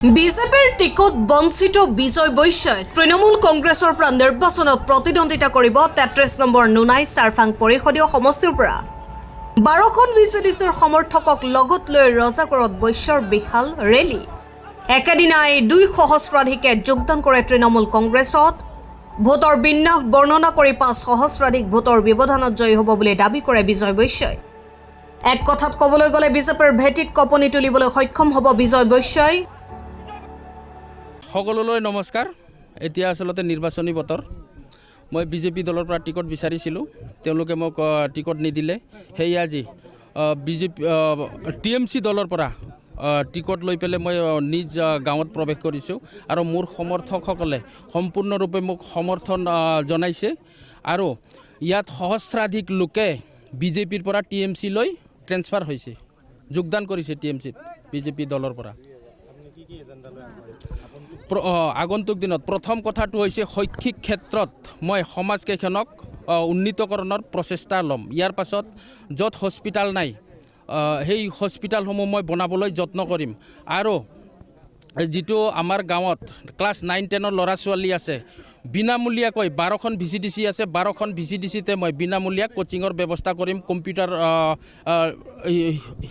বিজেপিৰ টিকট বঞ্চিত বিজয় বৈশ্যই তৃণমূল কংগ্ৰেছৰ পৰা নিৰ্বাচনত প্ৰতিদ্বন্দ্বিতা কৰিব ৩৩ নম্বৰ নুনাই চাৰফাং পৰিষদীয় সমষ্টিৰ পৰা ১২খন ভিচিডিচিৰ সমৰ্থকক লগত লৈ ৰজাগড়ত বৈশ্যৰ বিশাল ৰেলী একেদিনাই ২ সহস্ৰাধিকে যোগদান কৰে তৃণমূল কংগ্ৰেছত ভোটৰ বিন্যাস বৰ্ণনা কৰি ৫ সহস্ৰাধিক ভোটৰ ব্যৱধানত জয়ী হ'ব বুলি দাবী কৰে বিজয় বৈশ্যই এক কথাত ক'বলৈ গ'লে বিজেপিৰ ভেটিত কঁপনি তুলিবলৈ সক্ষম হ'ব বিজয় বৈশ্যই সকলোলৈ নমস্কাৰ এতিয়া আসলতে নিৰ্বাচনী বতৰ মই বিজেপি দলৰ পৰা টিকট বিচাৰিছিলোঁ তেওঁলোকে মোক টিকট নিদিলে সেই আজি বিজেপি টিএমচি দলৰ পৰা টিকট লৈ পেলাই মই নিজ গাঁৱত প্ৰৱেশ কৰিছোঁ আৰু মোৰ সমৰ্থকসকলে সম্পূৰ্ণৰূপে মোক সমৰ্থন জনাইছে আৰু ইয়াত সহস্ৰাধিক লোকে বিজেপিৰ পৰা টিএমচি লৈ ট্ৰেন্সফাৰ হৈছে যোগদান কৰিছে টিএমচিত বিজেপি দলৰ পৰা আগন্তুক দিনত প্ৰথম কথাটো হৈছে শৈক্ষিক ক্ষেত্ৰত মই সমাজকেইখনক উন্নীতকৰণৰ প্ৰচেষ্টা ল'ম ইয়াৰ পাছত য'ত হস্পিটাল নাই সেই হস্পিটালসমূহ মই বনাবলৈ যত্ন কৰিম আৰু যিটো আমাৰ গাঁৱত ক্লাছ 9-10ৰ ল'ৰা ছোৱালী আছে বিনামূলীয়াকৈ 12খন ভিচিডিচি আছে 12খন ভিচিডিচিতে মই বিনামূলীয়া কোচিঙৰ ব্যৱস্থা কৰিম কম্পিউটাৰ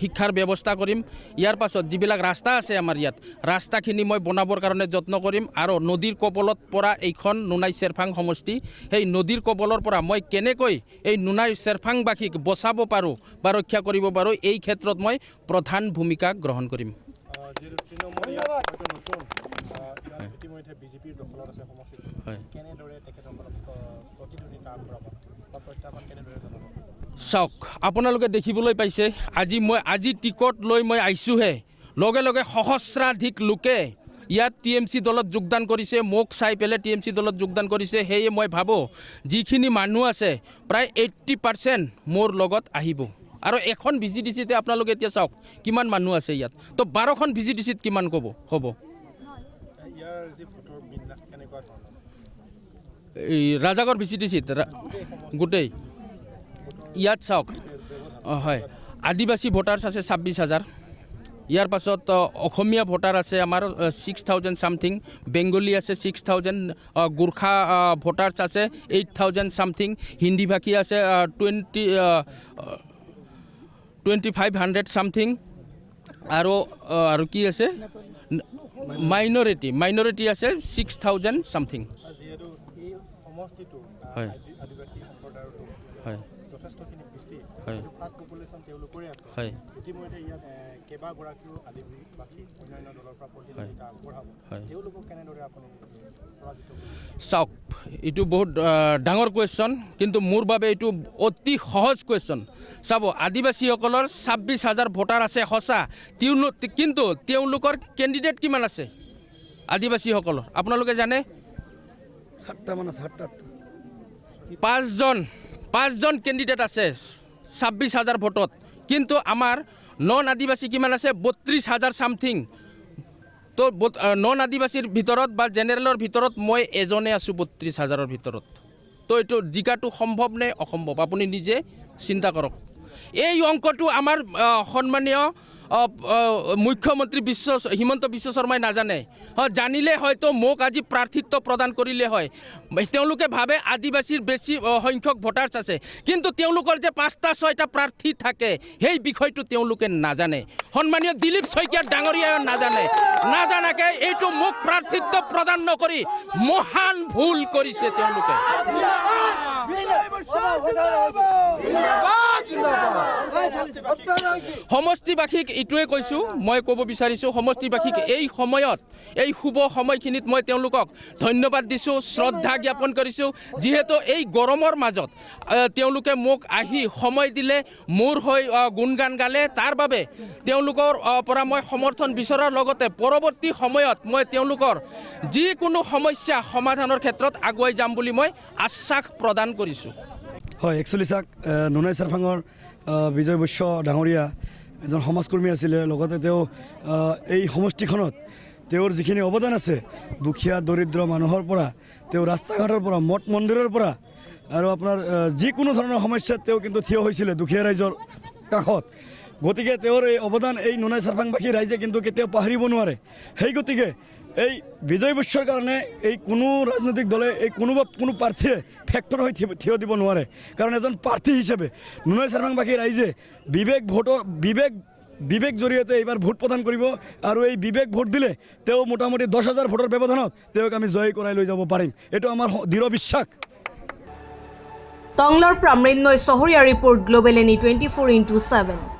শিক্ষাৰ ব্যৱস্থা কৰিম ইয়াৰ পাছত যিবিলাক ৰাস্তা আছে আমাৰ ইয়াত ৰাস্তাখিনি মই বনাবৰ কাৰণে যত্ন কৰিম আৰু নদীৰ কবলত পৰা এইখন নুনাই চেৰফাং সমষ্টি সেই নদীৰ কবলৰ পৰা মই কেনেকৈ এই নুনাই চেৰফাংবাসীক বচাব পাৰোঁ বা ৰক্ষা কৰিব পাৰোঁ এই ক্ষেত্ৰত মই প্ৰধান ভূমিকা গ্ৰহণ কৰিম চাওক আপোনালোকে দেখিবলৈ পাইছে আজি টিকট লৈ মই আহিছোঁহে লগে লগে সহস্ৰাধিক লোকে ইয়াত টিএমচি দলত যোগদান কৰিছে মোক চাই পেলাই টিএমচি দলত যোগদান কৰিছে সেয়ে মই ভাবোঁ যিখিনি মানুহ আছে প্ৰায় 80% মোৰ লগত আহিব আৰু এখন ভিচিডিচিতে আপোনালোকে এতিয়া চাওক কিমান মানুহ আছে ইয়াত তো 12খন ভিচিডিচিত কিমান হ'ব এই ৰাজাগড় ভিচিডিচিত গোটেই ইয়াত চাওক হয় আদিবাসী ভোটাৰ্ছ আছে 26,000 ইয়াৰ পাছত অসমীয়া ভোটাৰ আছে আমাৰ 6,000 সামথিং বেংগলী আছে 6,000 গোৰ্খা ভোটাৰ্ছ আছে 8,000 সামথিং হিন্দী ভাষী আছে 2,500 সামথিং আৰু কি আছে মাইনৰিটি আছে 6,000 সামথিং হয় হয় হয় হয় চাওক এইটো বহুত ডাঙৰ কুৱেশ্যন কিন্তু মোৰ বাবে এইটো অতি সহজ কুৱেশ্যন চাব আদিবাসীসকলৰ 26,000 ভোটাৰ আছে সঁচা কিন্তু তেওঁলোকৰ কেণ্ডিডেট কিমান আছে আদিবাসীসকলৰ আপোনালোকে জানে 5জন কেণ্ডিডেট আছে 26,000 ভোটত কিন্তু আমাৰ নন আদিবাসী কিমান আছে 32,000 সামথিং তো নন আদিবাসীৰ ভিতৰত বা জেনেৰেলৰ ভিতৰত মই এজনে আছোঁ 32,000ৰ ভিতৰত তো এইটো জিকাটো সম্ভৱ নে অসম্ভৱ আপুনি নিজে চিন্তা কৰক এই অংকটো আমাৰ সন্মানীয় মুখ্যমন্ত্ৰী হিমন্ত বিশ্ব শৰ্মাই নাজানে জানিলে হয়তো মোক আজি প্ৰাৰ্থিত্ব প্ৰদান কৰিলে হয় তেওঁলোকে ভাবে আদিবাসীৰ বেছি সংখ্যক ভোটাৰ্ছ আছে কিন্তু তেওঁলোকৰ যে 5টা-6টা প্ৰাৰ্থী থাকে সেই বিষয়টো তেওঁলোকে নাজানে সন্মানীয় দিলীপ শইকীয়া ডাঙৰীয়াই নাজানাকে এইটো মোক প্ৰাৰ্থিত্ব প্ৰদান নকৰি মহান ভুল কৰিছে তেওঁলোকে সমষ্টিবাসীক এইটোৱে কৈছোঁ মই ক'ব বিচাৰিছোঁ সমষ্টিবাসীক এই সময়ত এই শুভ সময়খিনিত মই তেওঁলোকক ধন্যবাদ দিছোঁ শ্ৰদ্ধা জ্ঞাপন কৰিছোঁ যিহেতু এই গৰমৰ মাজত তেওঁলোকে মোক আহি সময় দিলে মোৰ হৈ গুণগান গালে তাৰ বাবে তেওঁলোকৰ পৰা মই সমৰ্থন বিচৰাৰ লগতে পৰৱৰ্তী সময়ত মই তেওঁলোকৰ যিকোনো সমস্যা সমাধানৰ ক্ষেত্ৰত আগুৱাই যাম বুলি মই আশ্বাস প্ৰদান কৰিছোঁ হয় একচুৱেলি চাওক নুনাই চেৰফাঙৰ বিজয় বৈশ্য ডাঙৰীয়া এজন সমাজকৰ্মী আছিলে লগতে তেওঁ এই সমষ্টিখনত তেওঁৰ যিখিনি অৱদান আছে দুখীয়া দৰিদ্ৰ মানুহৰ পৰা তেওঁ ৰাস্তা ঘাটৰ পৰা মঠ মন্দিৰৰ পৰা আৰু আপোনাৰ যিকোনো ধৰণৰ সমস্যাত তেওঁ কিন্তু থিয় হৈছিলে দুখীয়া ৰাইজৰ কাষত গতিকে তেওঁৰ এই অৱদান এই নুনাই চাৰফাংবাসী ৰাইজে কিন্তু কেতিয়াও পাহৰিব নোৱাৰে। সেই গতিকে এই বিজয় বৈশ্যৰ কাৰণে এই কোনো ৰাজনৈতিক দলে এই কোনো প্ৰাৰ্থীয়ে ফেক্টৰ হৈ থিয় দিব নোৱাৰে। কাৰণ এজন প্ৰাৰ্থী হিচাপে নুনাই চাৰফাংবাসী ৰাইজে বিবেক জৰিয়তে এইবাৰ ভোট প্ৰদান কৰিব আৰু এই বিবেক ভোট দিলে তেওঁ মোটামুটি 10,000 ভোটৰ ব্যৱধানত তেওঁক আমি জয় কৰাই লৈ যাব পাৰিম, এইটো আমাৰ দৃঢ় বিশ্বাস। টংলাৰ পৰা মৃন্ময় চহৰীয়া ৰিপৰ্ট গ্লোবেল NE 24/7।